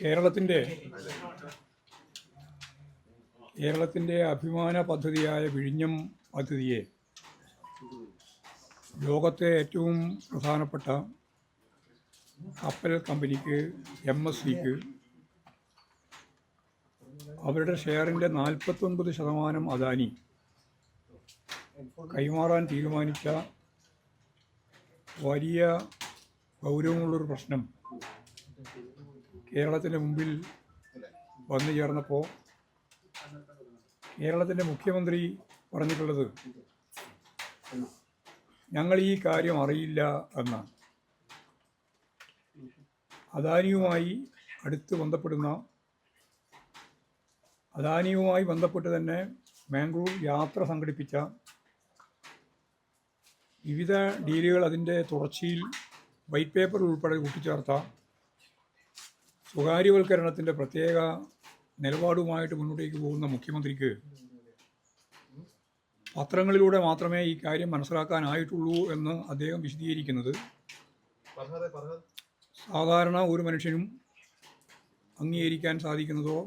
കേരളത്തിൻ്റെ അഭിമാന പദ്ധതിയായ വിഴിഞ്ഞം പദ്ധതിയെ ലോകത്തെ ഏറ്റവും പ്രധാനപ്പെട്ട കപ്പൽ കമ്പനിക്ക് MSCക്ക് അവരുടെ ഷെയറിൻ്റെ 49% അദാനി കൈമാറാൻ തീരുമാനിച്ച വലിയ ഗൗരവമുള്ളൊരു പ്രശ്നം കേരളത്തിൻ്റെ മുമ്പിൽ വന്നു ചേർന്നപ്പോൾ കേരളത്തിൻ്റെ മുഖ്യമന്ത്രി പറഞ്ഞിട്ടുള്ളത് ഞങ്ങൾ ഈ കാര്യം അറിയില്ല എന്നാണ്. അദാനിയുമായി ബന്ധപ്പെട്ട് തന്നെ ബാംഗ്ലൂർ യാത്ര സംഘടിപ്പിച്ച വിവിധ ഡീലുകൾ അതിൻ്റെ തുടർച്ചയിൽ വൈറ്റ് പേപ്പർ ഉൾപ്പെടെ കൂട്ടിച്ചേർത്ത സ്വകാര്യവൽക്കരണത്തിൻ്റെ പ്രത്യേക നിലപാടുമായിട്ട് മുന്നോട്ടേക്ക് പോകുന്ന മുഖ്യമന്ത്രിക്ക് പത്രങ്ങളിലൂടെ മാത്രമേ ഈ കാര്യം മനസ്സിലാക്കാനായിട്ടുള്ളൂ എന്ന് അദ്ദേഹം വിശദീകരിക്കുന്നത് സാധാരണ ഒരു മനുഷ്യനും അംഗീകരിക്കാൻ സാധിക്കുന്നതോ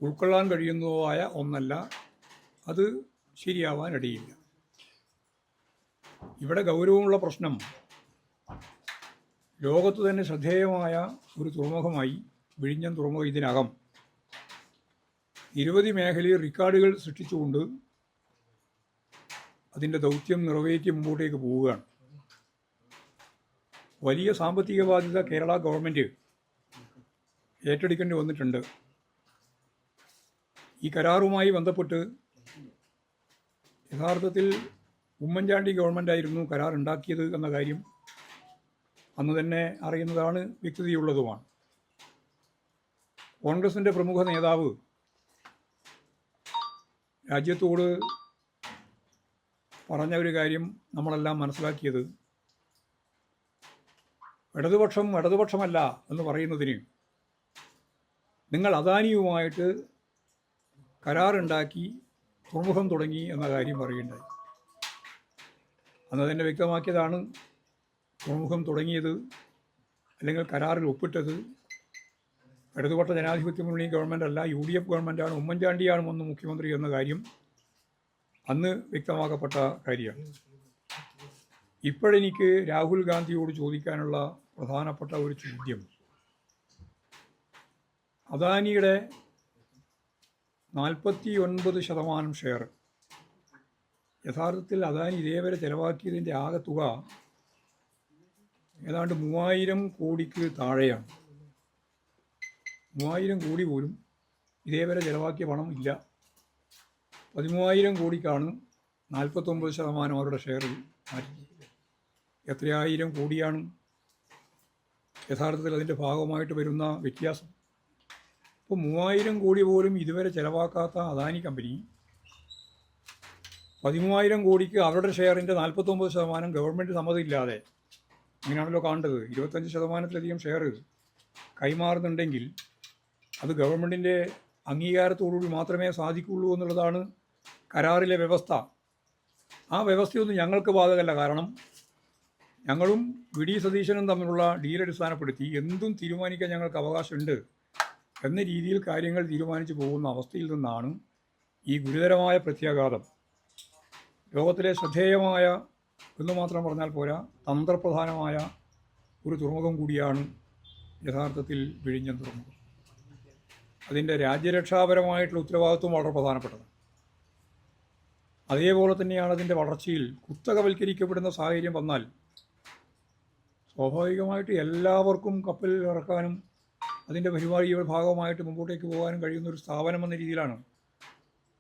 ഉൾക്കൊള്ളാൻ കഴിയുന്നതോ ആയ ഒന്നല്ല. അത് ശരിയാവാനിടയില്ല. ഇവിടെ ഗൗരവമുള്ള പ്രശ്നം ലോകത്ത് തന്നെ ശ്രദ്ധേയമായ ഒരു തുറമുഖമായി വിഴിഞ്ഞം തുറമുഖം ഇതിനകം നിരവധി മേഖലയിൽ റെക്കോർഡുകൾ സൃഷ്ടിച്ചുകൊണ്ട് അതിൻ്റെ ദൗത്യം നിറവേറ്റി മുമ്പോട്ടേക്ക് പോവുകയാണ്. വലിയ സാമ്പത്തിക ബാധ്യത കേരള ഗവൺമെൻറ് ഏറ്റെടുക്കേണ്ടി വന്നിട്ടുണ്ട്. ഈ കരാറുമായി ബന്ധപ്പെട്ട് യഥാർത്ഥത്തിൽ ഉമ്മൻചാണ്ടി ഗവൺമെൻറ്റായിരുന്നു കരാർ ഉണ്ടാക്കിയത് എന്ന കാര്യം അന്ന് തന്നെ അറിയുന്നതാണ്, വ്യക്തതയുള്ളതുമാണ്. കോൺഗ്രസിൻ്റെ പ്രമുഖ നേതാവ് രാജ്യത്തോട് പറഞ്ഞ ഒരു കാര്യം നമ്മളെല്ലാം മനസ്സിലാക്കിയത്, ഇടതുപക്ഷമല്ല എന്ന് പറയുന്നതിന് നിങ്ങൾ അദാനിയുമായിട്ട് കരാറുണ്ടാക്കി തുറമുഖം തുടങ്ങി എന്ന കാര്യം പറയുണ്ടായി. അന്ന് തന്നെ വ്യക്തമാക്കിയതാണ്, തുറമുഖം തുടങ്ങിയത് അല്ലെങ്കിൽ കരാറിൽ ഒപ്പിട്ടത് ഇടതുപക്ഷ ജനാധിപത്യ മുന്നണി ഗവൺമെൻറ് അല്ല, UDF ഗവൺമെൻറ്റാണ്, ഉമ്മൻചാണ്ടിയാണ് മുൻ മുഖ്യമന്ത്രി എന്ന കാര്യം അന്ന് വ്യക്തമാക്കപ്പെട്ട കാര്യമാണ്. ഇപ്പോഴെനിക്ക് രാഹുൽ ഗാന്ധിയോട് ചോദിക്കാനുള്ള പ്രധാനപ്പെട്ട ഒരു ചോദ്യം, അദാനിയുടെ 49% ഷെയർ യഥാർത്ഥത്തിൽ അദാനി ഇതേവരെ ചെലവാക്കിയതിൻ്റെ ആകെ തുക ഏതാണ്ട് 3000 കോടിക്ക് താഴെയാണ്. 3000 കോടി പോലും ഇതേവരെ ചെലവാക്കിയ പണം ഇല്ല. 13,000 കോടിക്കാണ് 49% അവരുടെ ഷെയർ മാറ്റി. എത്രയായിരം കോടിയാണ് യഥാർത്ഥത്തിൽ അതിൻ്റെ ഭാഗമായിട്ട് വരുന്ന വ്യത്യാസം? ഇപ്പോൾ 3000 കോടി പോലും ഇതുവരെ ചെലവാക്കാത്ത അദാനി കമ്പനി 13,000 കോടിക്ക് അവരുടെ ഷെയറിൻ്റെ 49% ഗവൺമെൻറ് സമ്മതമില്ലാതെ, ഇങ്ങനെയാണല്ലോ കാണേണ്ടത്, 25%-ലധികം ഷെയർ കൈമാറുന്നുണ്ടെങ്കിൽ അത് ഗവൺമെൻറ്റിൻ്റെ അംഗീകാരത്തോടുകൂടി മാത്രമേ സാധിക്കുള്ളൂ എന്നുള്ളതാണ് കരാറിലെ വ്യവസ്ഥ. ആ വ്യവസ്ഥയൊന്നും ഞങ്ങൾക്ക് ബാധകമല്ല. കാരണം ഞങ്ങളും VD സതീശനും തമ്മിലുള്ള ഡീൽ അടിസ്ഥാനപ്പെടുത്തി എന്തും തീരുമാനിക്കാൻ ഞങ്ങൾക്ക് അവകാശമുണ്ട് എന്ന രീതിയിൽ കാര്യങ്ങൾ തീരുമാനിച്ചു പോകുന്ന അവസ്ഥയിൽ നിന്നാണ് ഈ ഗുരുതരമായ പ്രത്യാഘാതം. ലോകത്തിലെ ശ്രദ്ധേയമായ എന്ന് മാത്രം പറഞ്ഞാൽ പോരാ, തന്ത്രപ്രധാനമായ ഒരു തുറമുഖം കൂടിയാണ് യഥാർത്ഥത്തിൽ വിഴിഞ്ഞം തുറമുഖം. അതിൻ്റെ രാജ്യരക്ഷാപരമായിട്ടുള്ള ഉത്തരവാദിത്വം വളരെ പ്രധാനപ്പെട്ടതാണ്. അതേപോലെ തന്നെയാണ് അതിൻ്റെ വളർച്ചയിൽ കുത്തകവൽക്കരിക്കപ്പെടുന്ന സാഹചര്യം വന്നാൽ സ്വാഭാവികമായിട്ട് എല്ലാവർക്കും കപ്പൽ ഇറക്കാനും അതിൻ്റെ പരിപാടിയുടെ ഭാഗമായിട്ട് മുമ്പോട്ടേക്ക് പോകാനും കഴിയുന്ന ഒരു സ്ഥാപനം എന്ന രീതിയിലാണ്,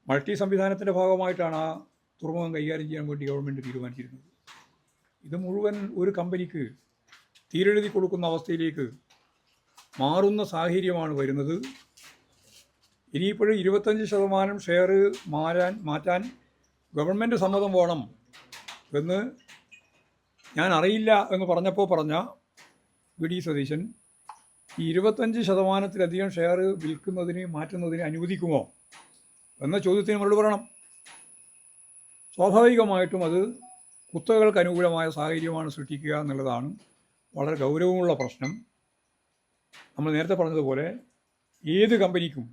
മൾട്ടി സംവിധാനത്തിൻ്റെ ഭാഗമായിട്ടാണ് ആ തുറമുഖം കൈകാര്യം ചെയ്യാൻ വേണ്ടി ഗവൺമെൻറ് തീരുമാനിച്ചിരുന്നത്. ഇത് മുഴുവൻ ഒരു കമ്പനിക്ക് തീരെഴുതി കൊടുക്കുന്ന അവസ്ഥയിലേക്ക് മാറുന്ന സാഹചര്യമാണ് വരുന്നത്. ഇനിയിപ്പോഴും 25% ഷെയർ മാറ്റാൻ ഗവൺമെൻറ് സമ്മതം വേണം എന്ന് ഞാൻ അറിയില്ല എന്ന് പറഞ്ഞ VD സതീശൻ ഈ 25%-ലധികം ഷെയർ മാറ്റുന്നതിന് അനുവദിക്കുമോ എന്ന ചോദ്യത്തിന് മറുപടി പറയണം. സ്വാഭാവികമായിട്ടും അത് കുത്തകകൾക്ക് അനുകൂലമായ സാഹചര്യമാണ് സൃഷ്ടിക്കുക എന്നുള്ളതാണ് വളരെ ഗൗരവമുള്ള പ്രശ്നം. നമ്മൾ നേരത്തെ പറഞ്ഞതുപോലെ ഏത് കമ്പനിക്കും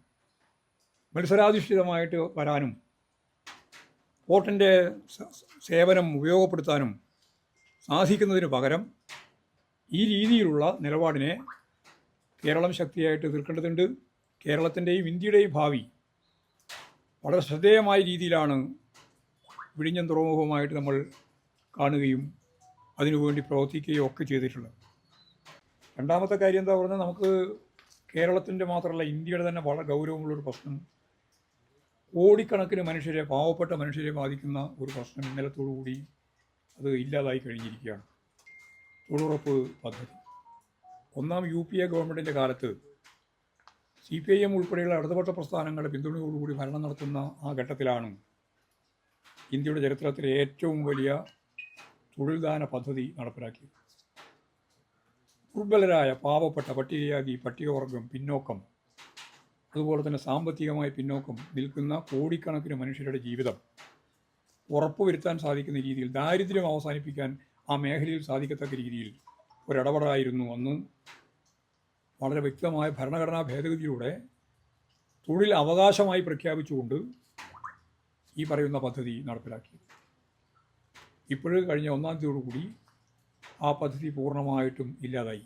മത്സരാധിഷ്ഠിതമായിട്ട് വരാനും പോർട്ടിൻ്റെ സേവനം ഉപയോഗപ്പെടുത്താനും സാധിക്കുന്നതിന് പകരം ഈ രീതിയിലുള്ള നിലപാടിനെ കേരളം ശക്തിയായിട്ട് എതിർക്കേണ്ടതുണ്ട്. കേരളത്തിൻ്റെയും ഇന്ത്യയുടെയും ഭാവി വളരെ ശ്രദ്ധേയമായ രീതിയിലാണ് വിഴിഞ്ഞം തുറമുഖവുമായിട്ട് നമ്മൾ കാണുകയും അതിനുവേണ്ടി പ്രവർത്തിക്കുകയും ഒക്കെ ചെയ്തിട്ടുള്ളത്. രണ്ടാമത്തെ കാര്യം എന്താ പറഞ്ഞാൽ, നമുക്ക് കേരളത്തിൻ്റെ മാത്രമല്ല ഇന്ത്യയുടെ തന്നെ വളരെ ഗൗരവമുള്ളൊരു പ്രശ്നം, കോടിക്കണക്കിന് മനുഷ്യരെ, പാവപ്പെട്ട മനുഷ്യരെ ബാധിക്കുന്ന ഒരു പ്രശ്നം ഇന്നലത്തോടുകൂടി അത് ഇല്ലാതായി കഴിഞ്ഞിരിക്കുകയാണ്. തൊഴിലുറപ്പ് പദ്ധതി ഒന്നാം UPA ഗവൺമെൻറ്റിൻ്റെ കാലത്ത് CPIM ഉൾപ്പെടെയുള്ള ഇടതുപക്ഷ പ്രസ്ഥാനങ്ങളുടെ പിന്തുണയോടുകൂടി ഭരണം നടത്തുന്ന ആ ഘട്ടത്തിലാണ് ഇന്ത്യയുടെ ചരിത്രത്തിലെ ഏറ്റവും വലിയ തൊഴിൽദാന പദ്ധതി നടപ്പിലാക്കിയത്. ദുർബലരായ പാവപ്പെട്ട പട്ടികജാതി, പട്ടികവർഗം, പിന്നോക്കം, അതുപോലെ തന്നെ സാമ്പത്തികമായി പിന്നോക്കം നിൽക്കുന്ന കോടിക്കണക്കിന് മനുഷ്യരുടെ ജീവിതം ഉറപ്പുവരുത്താൻ സാധിക്കുന്ന രീതിയിൽ, ദാരിദ്ര്യം അവസാനിപ്പിക്കാൻ ആ മേഖലയിൽ സാധിക്കത്തക്ക രീതിയിൽ ഒരിടപെടലായിരുന്നു അന്ന് വളരെ വ്യക്തമായ ഭരണഘടനാ ഭേദഗതിയിലൂടെ തൊഴിൽ അവകാശമായി പ്രഖ്യാപിച്ചുകൊണ്ട് ഈ പറയുന്ന പദ്ധതി നടപ്പിലാക്കി. ഇപ്പോഴും കഴിഞ്ഞ 1-ാം തീയതിയോടുകൂടി ആ പദ്ധതി പൂർണ്ണമായിട്ടും ഇല്ലാതായി.